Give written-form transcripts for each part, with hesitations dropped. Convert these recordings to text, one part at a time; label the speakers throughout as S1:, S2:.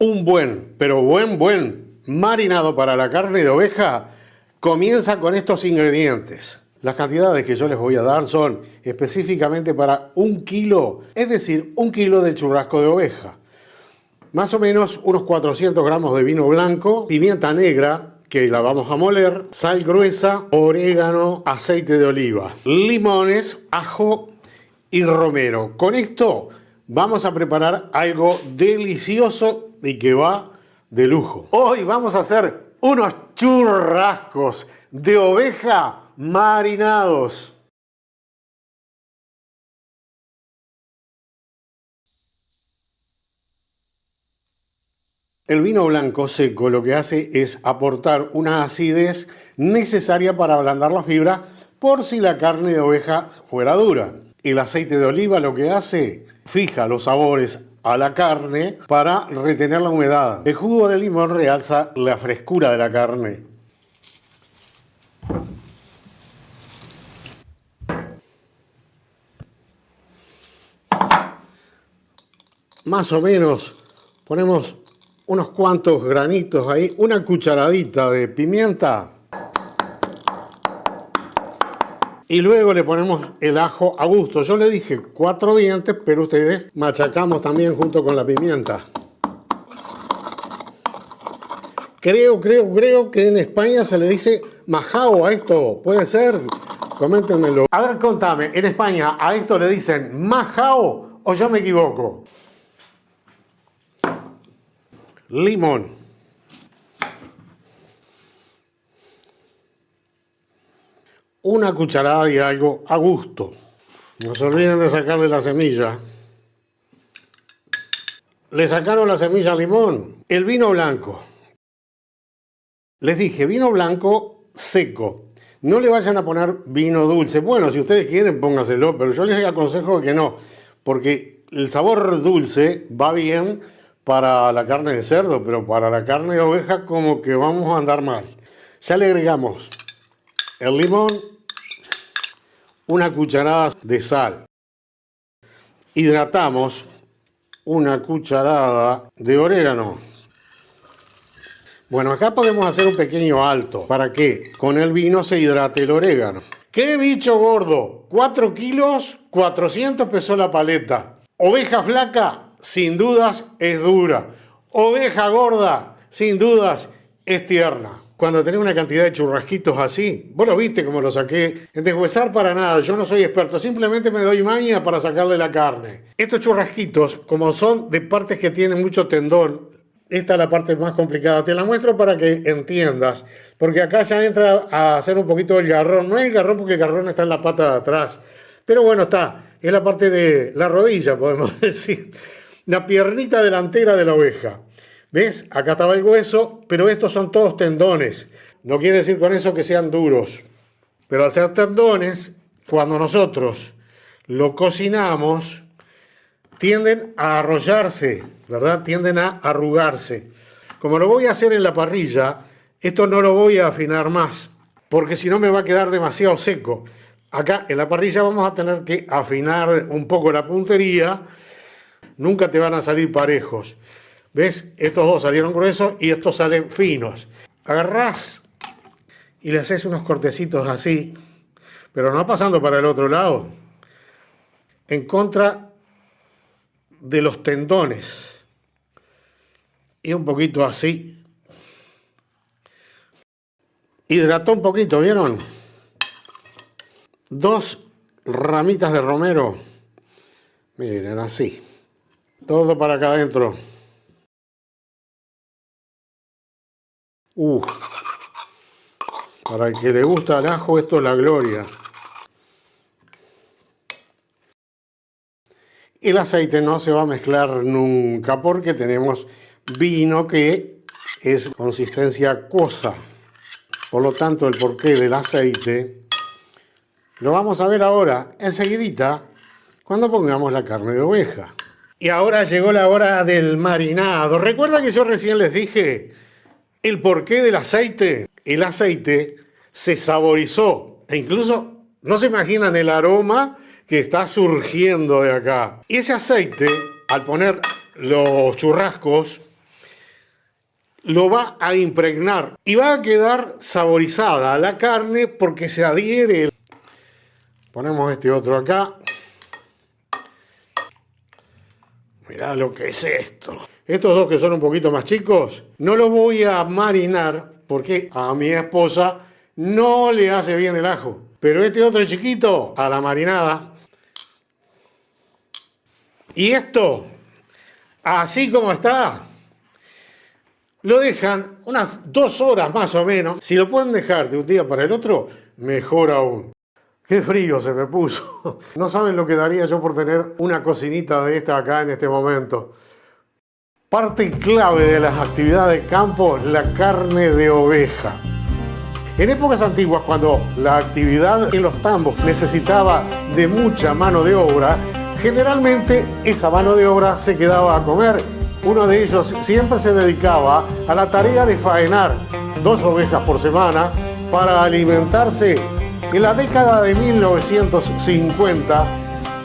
S1: Un buen, pero buen marinado para la carne de oveja comienza con estos ingredientes. Las cantidades que yo les voy a dar son específicamente para 1 kilo, es decir, 1 kilo de churrasco de oveja. Más o menos unos 400 gramos de vino blanco, pimienta negra, que la vamos a moler, sal gruesa, orégano, aceite de oliva, limones, ajo y romero. Con esto vamos a preparar algo delicioso y que va de lujo. Hoy vamos a hacer unos churrascos de oveja marinados. El vino blanco seco lo que hace es aportar una acidez necesaria para ablandar la fibra por si la carne de oveja fuera dura. El aceite de oliva lo que hace, fija los sabores a la carne para retener la humedad. El jugo de limón realza la frescura de la carne. Más o menos ponemos unos cuantos granitos ahí, una cucharadita de pimienta. Y luego le ponemos el ajo a gusto. Yo le dije 4 dientes, pero ustedes machacamos también junto con la pimienta. Creo que en España se le dice majao a esto. ¿Puede ser? Coméntenmelo. A ver, contame, ¿en España a esto le dicen majao o yo me equivoco? Limón. Una cucharada de algo a gusto. No se olviden de sacarle la semilla. Le sacaron la semilla al limón. El vino blanco. Les dije, vino blanco seco. No le vayan a poner vino dulce. Bueno, si ustedes quieren, póngaselo, pero yo les aconsejo que no, porque el sabor dulce va bien para la carne de cerdo, pero para la carne de oveja como que vamos a andar mal. Ya le agregamos el limón, una cucharada de sal. Hidratamos una cucharada de orégano. Bueno, acá podemos hacer un pequeño alto para que con el vino se hidrate el orégano. ¡Qué bicho gordo! 4 kilos, 400 pesos la paleta. Oveja flaca, sin dudas es dura. Oveja gorda, sin dudas es tierna. Cuando tenés una cantidad de churrasquitos así, vos lo viste como lo saqué, en deshuesar para nada, yo no soy experto, simplemente me doy maña para sacarle la carne. Estos churrasquitos, como son de partes que tienen mucho tendón, esta es la parte más complicada, te la muestro para que entiendas, porque acá ya entra a hacer un poquito el garrón, no es el garrón porque el garrón está en la pata de atrás, pero bueno, está, es la parte de la rodilla, podemos decir, la piernita delantera de la oveja. ¿Ves? Acá estaba el hueso, pero estos son todos tendones. No quiere decir con eso que sean duros. Pero al ser tendones, cuando nosotros lo cocinamos, tienden a arrollarse, ¿verdad? Tienden a arrugarse. Como lo voy a hacer en la parrilla, esto no lo voy a afinar más, porque si no me va a quedar demasiado seco. Acá en la parrilla vamos a tener que afinar un poco la puntería. Nunca te van a salir parejos. ¿Ves? Estos dos salieron gruesos y estos salen finos. Agarrás y le haces unos cortecitos así, pero no pasando para el otro lado, en contra de los tendones. Y un poquito así. Hidrató un poquito, ¿vieron? 2 ramitas de romero. Miren, así. Todo para acá adentro. Para el que le gusta el ajo, esto es la gloria. El aceite no se va a mezclar nunca porque tenemos vino que es consistencia acuosa. Por lo tanto, el porqué del aceite lo vamos a ver ahora, enseguidita, cuando pongamos la carne de oveja. Y ahora llegó la hora del marinado. ¿Recuerda que yo recién les dije el porqué del aceite? El aceite se saborizó e incluso no se imaginan el aroma que está surgiendo de acá. Y ese aceite, al poner los churrascos, lo va a impregnar y va a quedar saborizada a la carne porque se adhiere. Ponemos este otro acá. Mirá lo que es esto. Estos dos que son un poquito más chicos, no los voy a marinar porque a mi esposa no le hace bien el ajo. Pero este otro chiquito, a la marinada. Y esto, así como está, lo dejan unas 2 horas más o menos. Si lo pueden dejar de un día para el otro, mejor aún. Qué frío se me puso. No saben lo que daría yo por tener una cocinita de esta acá en este momento. Parte clave de las actividades de campo, la carne de oveja. En épocas antiguas, cuando la actividad en los tambos necesitaba de mucha mano de obra, generalmente esa mano de obra se quedaba a comer. Uno de ellos siempre se dedicaba a la tarea de faenar 2 ovejas por semana para alimentarse. En la década de 1950,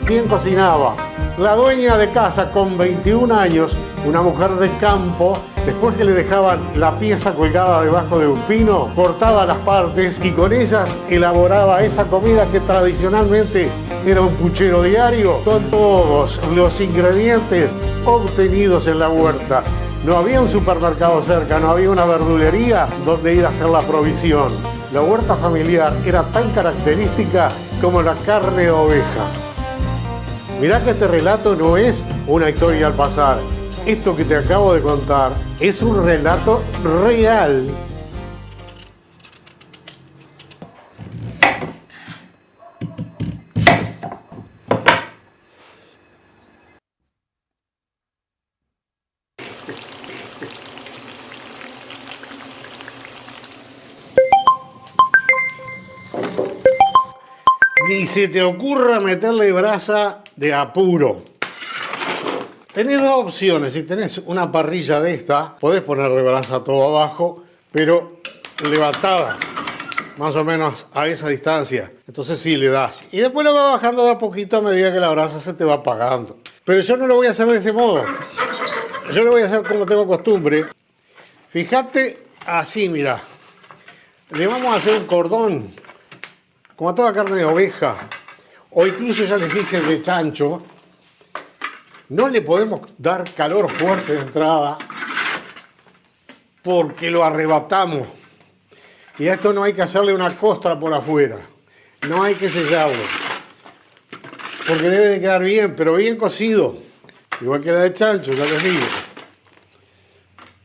S1: ¿quién cocinaba? La dueña de casa con 21 años, una mujer de campo, después que le dejaban la pieza colgada debajo de un pino, cortaba las partes y con ellas elaboraba esa comida que tradicionalmente era un puchero diario con todos los ingredientes obtenidos en la huerta. No había un supermercado cerca, no había una verdulería donde ir a hacer la provisión. La huerta familiar era tan característica como la carne de oveja. Mirá que este relato no es una historia al pasar. Esto que te acabo de contar es un relato real. Ni se te ocurra meterle brasa de apuro. Tenés 2 opciones. Si tenés una parrilla de esta, podés ponerle brasa todo abajo, pero levantada, más o menos a esa distancia. Entonces sí le das. Y después lo vas bajando de a poquito a medida que la brasa se te va apagando. Pero yo no lo voy a hacer de ese modo. Yo lo voy a hacer como tengo costumbre. Fíjate así, mira. Le vamos a hacer un cordón, como a toda carne de oveja, o incluso ya les dije de chancho. No le podemos dar calor fuerte de entrada porque lo arrebatamos. Y a esto no hay que hacerle una costra por afuera. No hay que sellarlo. Porque debe de quedar bien, pero bien cocido. Igual que la de chancho, ya les digo.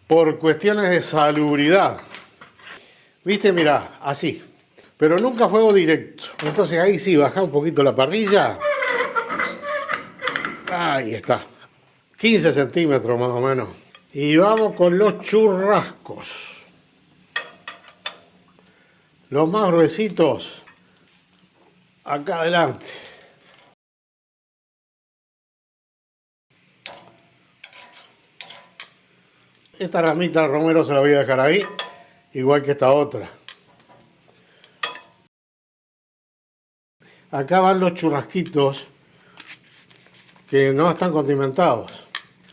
S1: Por cuestiones de salubridad. ¿Viste? Mirá, así. Pero nunca a fuego directo. Entonces ahí sí, baja un poquito la parrilla. Ahí está. 15 centímetros más o menos. Y vamos con los churrascos. Los más gruesitos. Acá adelante. Esta ramita de romero se la voy a dejar ahí. Igual que esta otra. Acá van los churrasquitos que no están condimentados.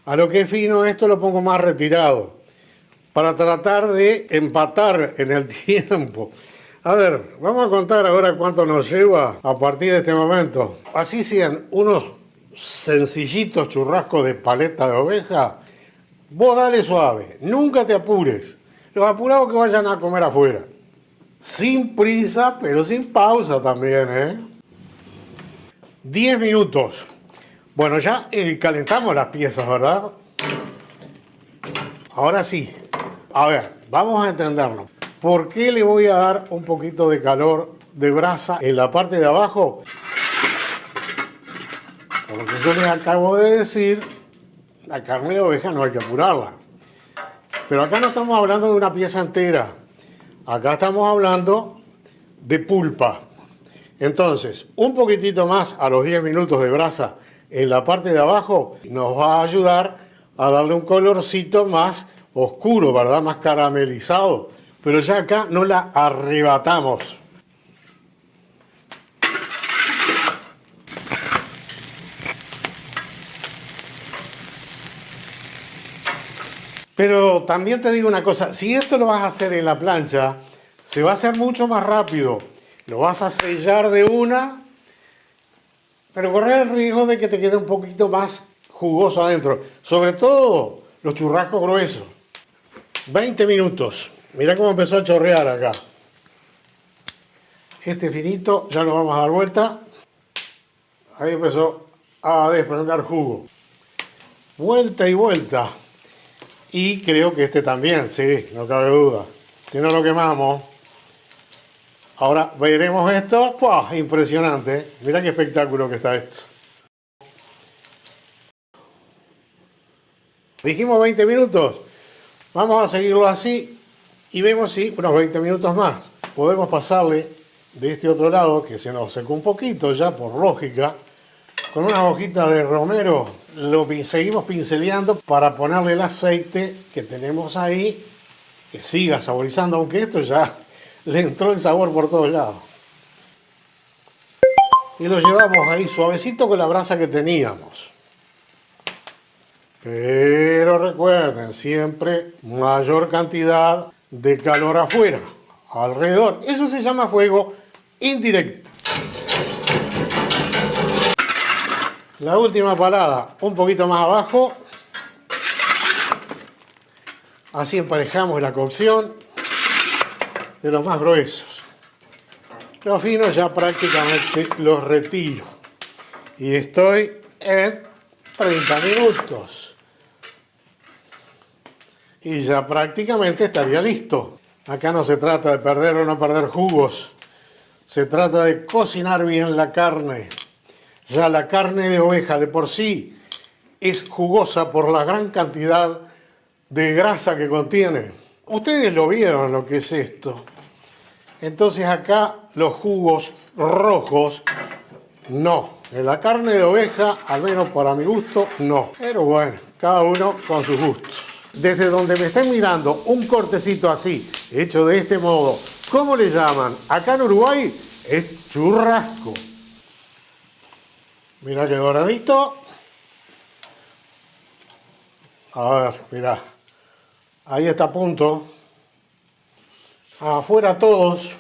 S1: A lo que es fino esto lo pongo más retirado para tratar de empatar en el tiempo. A ver, vamos a contar ahora cuánto nos lleva a partir de este momento. Así sean unos sencillitos churrascos de paleta de oveja, vos dale suave, nunca te apures. Los apurados que vayan a comer afuera. Sin prisa, pero sin pausa también, ¿eh? 10 minutos. Bueno, ya calentamos las piezas, ¿verdad? Ahora sí. A ver, vamos a entendernos. ¿Por qué le voy a dar un poquito de calor de brasa en la parte de abajo? Por lo que yo les acabo de decir, la carne de oveja no hay que apurarla. Pero acá no estamos hablando de una pieza entera. Acá estamos hablando de pulpa. Entonces, un poquitito más a los 10 minutos de brasa en la parte de abajo nos va a ayudar a darle un colorcito más oscuro, ¿verdad? Más caramelizado. Pero ya acá no la arrebatamos. Pero también te digo una cosa, si esto lo vas a hacer en la plancha, se va a hacer mucho más rápido. Lo vas a sellar de una, pero corres el riesgo de que te quede un poquito más jugoso adentro. Sobre todo los churrascos gruesos. 20 minutos. Mira cómo empezó a chorrear acá. Este finito ya lo vamos a dar vuelta. Ahí empezó a desprender jugo. Vuelta y vuelta. Y creo que este también, sí, no cabe duda. Si no lo quemamos. Ahora veremos esto. ¡Pua! Impresionante. Mira qué espectáculo que está esto. Dijimos 20 minutos. Vamos a seguirlo así y vemos si unos 20 minutos más podemos pasarle de este otro lado, que se nos secó un poquito ya por lógica, con unas hojitas de romero. Lo seguimos pinceleando para ponerle el aceite que tenemos ahí, que siga saborizando, aunque esto ya le entró el sabor por todos lados. Y lo llevamos ahí suavecito con la brasa que teníamos. Pero recuerden, siempre mayor cantidad de calor afuera, alrededor. Eso se llama fuego indirecto. La última palada, un poquito más abajo. Así emparejamos la cocción de los más gruesos. Los finos ya prácticamente los retiro. Y estoy en 30 minutos. Y ya prácticamente estaría listo. Acá no se trata de perder o no perder jugos. Se trata de cocinar bien la carne. Ya la carne de oveja de por sí es jugosa por la gran cantidad de grasa que contiene. Ustedes lo vieron lo que es esto. Entonces acá los jugos rojos no. En la carne de oveja, al menos para mi gusto, no. Pero bueno, cada uno con sus gustos. Desde donde me estén mirando, un cortecito así, hecho de este modo, ¿cómo le llaman? Acá en Uruguay es churrasco. Mira qué doradito. A ver, mira. Ahí está a punto. Afuera todos.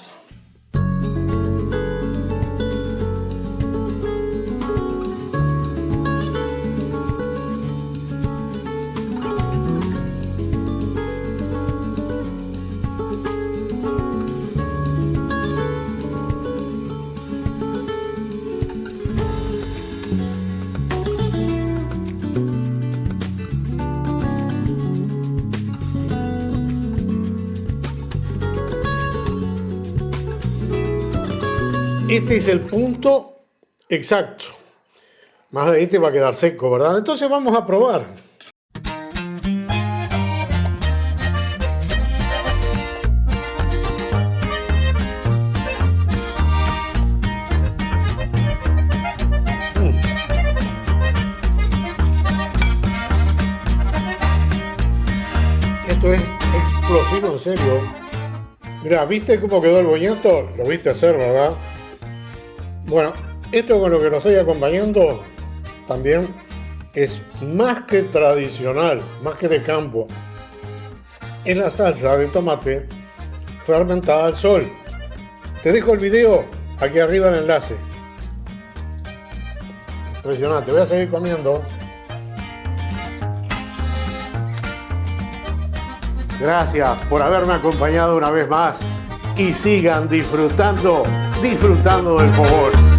S1: Este es el punto exacto. Más de ahí te va a quedar seco, ¿verdad? Entonces vamos a probar. Esto es explosivo, en serio. Mira, ¿viste cómo quedó el boñato? Lo viste hacer, ¿verdad? Bueno, esto con lo que lo estoy acompañando también es más que tradicional, más que de campo. Es la salsa de tomate fermentada al sol. Te dejo el video aquí arriba el enlace. Impresionante, voy a seguir comiendo. Gracias por haberme acompañado una vez más y sigan disfrutando del fogón.